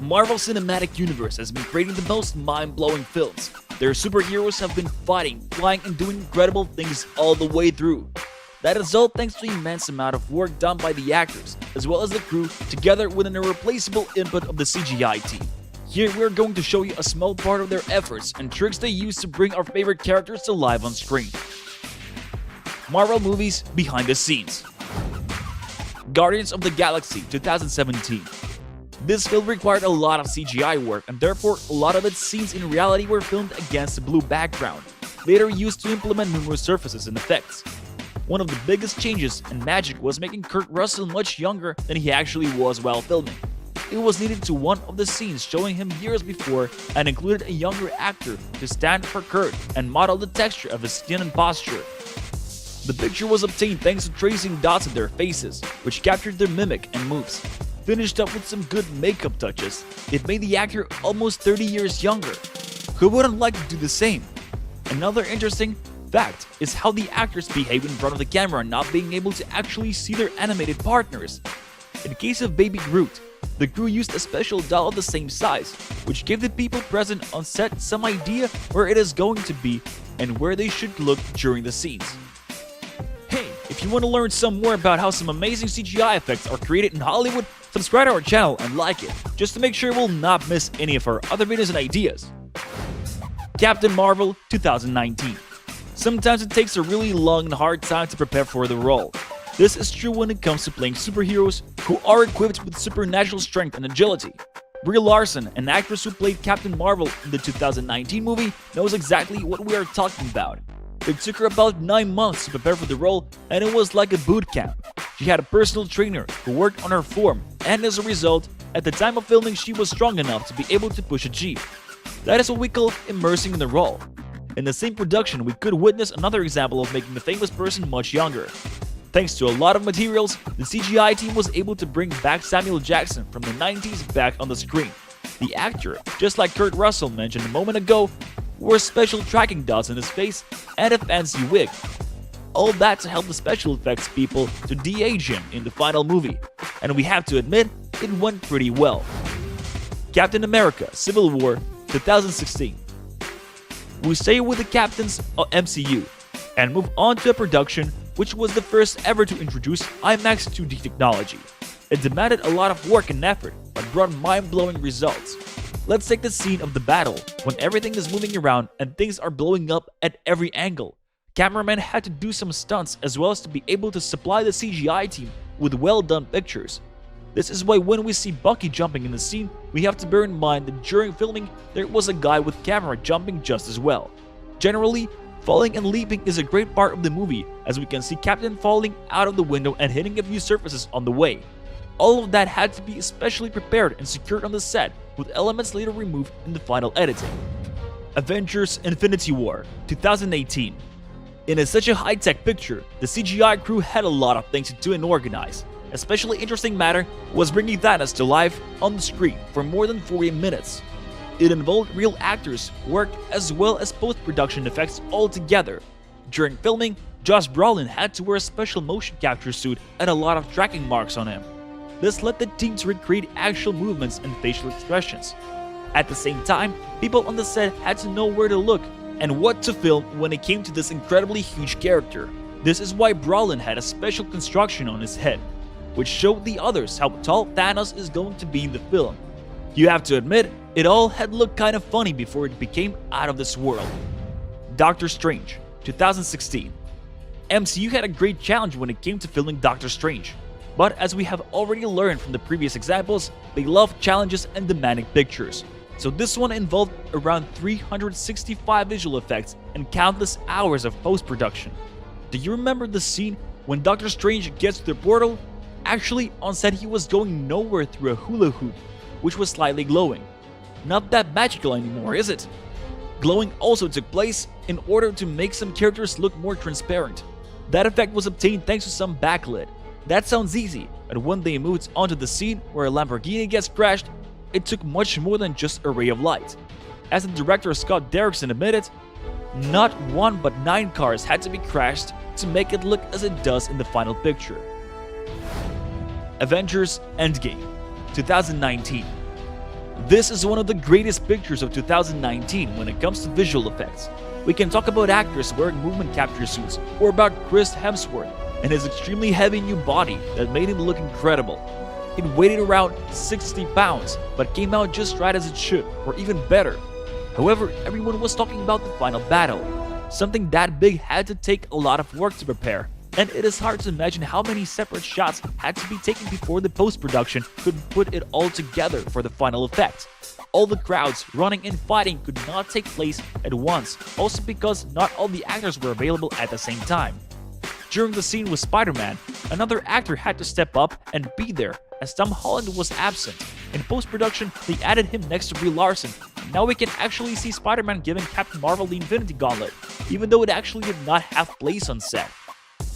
Marvel Cinematic Universe has been creating the most mind-blowing films. Their superheroes have been fighting, flying, and doing incredible things all the way through. That is all thanks to the immense amount of work done by the actors, as well as the crew, together with an irreplaceable input of the CGI team. Here we're going to show you a small part of their efforts and tricks they use to bring our favorite characters to life on screen. Marvel movies behind the scenes. Guardians of the Galaxy 2017. This film required a lot of CGI work, and therefore a lot of its scenes in reality were filmed against a blue background, later used to implement numerous surfaces and effects. One of the biggest changes and magic was making Kurt Russell much younger than he actually was while filming. It was needed to one of the scenes showing him years before and included a younger actor to stand for Kurt and model the texture of his skin and posture. The picture was obtained thanks to tracing dots in their faces, which captured their mimic and moves. Finished up with some good makeup touches, it made the actor almost 30 years younger. Who wouldn't like to do the same? Another interesting fact is how the actors behave in front of the camera, not being able to actually see their animated partners. In the case of Baby Groot, the crew used a special doll of the same size, which gave the people present on set some idea where it is going to be and where they should look during the scenes. Hey, if you want to learn some more about how some amazing CGI effects are created in Hollywood, subscribe to our channel and like it, just to make sure you will not miss any of our other videos and ideas. Captain Marvel 2019. Sometimes it takes a really long and hard time to prepare for the role. This is true when it comes to playing superheroes who are equipped with supernatural strength and agility. Brie Larson, an actress who played Captain Marvel in the 2019 movie, knows exactly what we are talking about. It took her about 9 months to prepare for the role, and it was like a boot camp. She had a personal trainer who worked on her form, and as a result, at the time of filming she was strong enough to be able to push a jeep. That is what we call immersing in the role. In the same production, we could witness another example of making the famous person much younger. Thanks to a lot of materials, the CGI team was able to bring back Samuel Jackson from the 90s back on the screen. The actor, just like Kurt Russell mentioned a moment ago, wore special tracking dots in his face and a fancy wig. All that to help the special effects people to de-age him in the final movie, and we have to admit, it went pretty well. Captain America Civil War 2016. We stay with the Captain's MCU and move on to a production which was the first ever to introduce IMAX 2D technology. It demanded a lot of work and effort, but brought mind-blowing results. Let's take the scene of the battle, when everything is moving around and things are blowing up at every angle. Cameramen had to do some stunts as well as to be able to supply the CGI team with well-done pictures. This is why when we see Bucky jumping in the scene, we have to bear in mind that during filming, there was a guy with camera jumping just as well. Generally, falling and leaping is a great part of the movie, as we can see Captain falling out of the window and hitting a few surfaces on the way. All of that had to be especially prepared and secured on the set, with elements later removed in the final editing. Avengers Infinity War 2018. In such a high-tech picture, the CGI crew had a lot of things to do and organize. Especially interesting matter was bringing Thanos to life on the screen for more than 40 minutes. It involved real actors, work, as well as post-production effects all together. During filming, Josh Brolin had to wear a special motion capture suit and a lot of tracking marks on him. This led the team to recreate actual movements and facial expressions. At the same time, people on the set had to know where to look and what to film when it came to this incredibly huge character. This is why Brolin had a special construction on his head, which showed the others how tall Thanos is going to be in the film. You have to admit, it all had looked kind of funny before it became out of this world. Doctor Strange 2016. MCU had a great challenge when it came to filming Doctor Strange. But as we have already learned from the previous examples, they love challenges and demanding pictures. So this one involved around 365 visual effects and countless hours of post-production. Do you remember the scene when Doctor Strange gets to the portal? Actually, on set he was going nowhere through a hula hoop, which was slightly glowing. Not that magical anymore, is it? Glowing also took place in order to make some characters look more transparent. That effect was obtained thanks to some backlit. That sounds easy, but when they moved onto the scene where a Lamborghini gets crashed, it took much more than just a ray of light. As the director Scott Derrickson admitted, not 1 but 9 cars had to be crashed to make it look as it does in the final picture. Avengers Endgame 2019. This is one of the greatest pictures of 2019 when it comes to visual effects. We can talk about actors wearing movement capture suits, or about Chris Hemsworth and his extremely heavy new body that made him look incredible. It weighed around 60 pounds, but came out just right as it should, or even better. However, everyone was talking about the final battle. Something that big had to take a lot of work to prepare, and it is hard to imagine how many separate shots had to be taken before the post-production could put it all together for the final effect. All the crowds running and fighting could not take place at once, also because not all the actors were available at the same time. During the scene with Spider-Man, another actor had to step up and be there, as Tom Holland was absent. In post-production, they added him next to Brie Larson. Now we can actually see Spider-Man giving Captain Marvel the Infinity Gauntlet, even though it actually did not have place on set.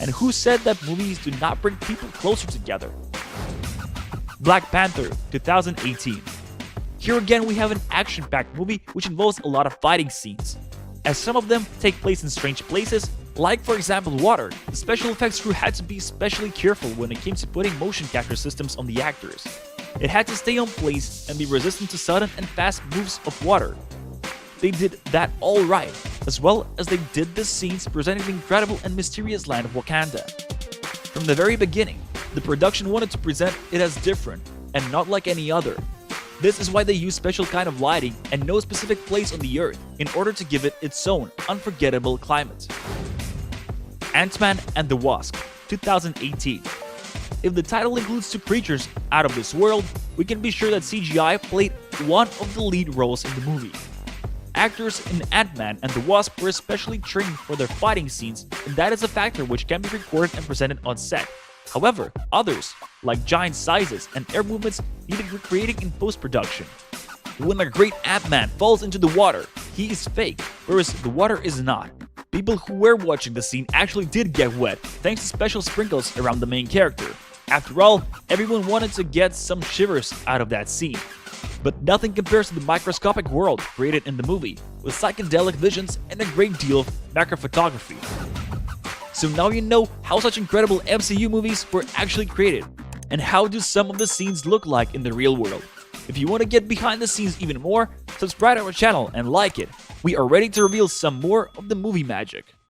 And who said that movies do not bring people closer together? Black Panther 2018. Here again we have an action-packed movie which involves a lot of fighting scenes. As some of them take place in strange places, like for example water, the special effects crew had to be especially careful when it came to putting motion capture systems on the actors. It had to stay on place and be resistant to sudden and fast moves of water. They did that all right, as well as they did the scenes presenting the incredible and mysterious land of Wakanda. From the very beginning, the production wanted to present it as different and not like any other. This is why they use special kind of lighting and no specific place on the earth in order to give it its own unforgettable climate. Ant-Man and the Wasp 2018. If the title includes two creatures out of this world, we can be sure that CGI played one of the lead roles in the movie. Actors in Ant-Man and the Wasp were especially trained for their fighting scenes, and that is a factor which can be recorded and presented on set. However, others, like giant sizes and air movements, needed recreating in post-production. When the great Ant-Man falls into the water, he is fake, whereas the water is not. People who were watching the scene actually did get wet, thanks to special sprinkles around the main character. After all, everyone wanted to get some shivers out of that scene. But nothing compares to the microscopic world created in the movie, with psychedelic visions and a great deal of macrophotography. So now you know how such incredible MCU movies were actually created, and how do some of the scenes look like in the real world. If you want to get behind the scenes even more, subscribe to our channel and like it. We are ready to reveal some more of the movie magic.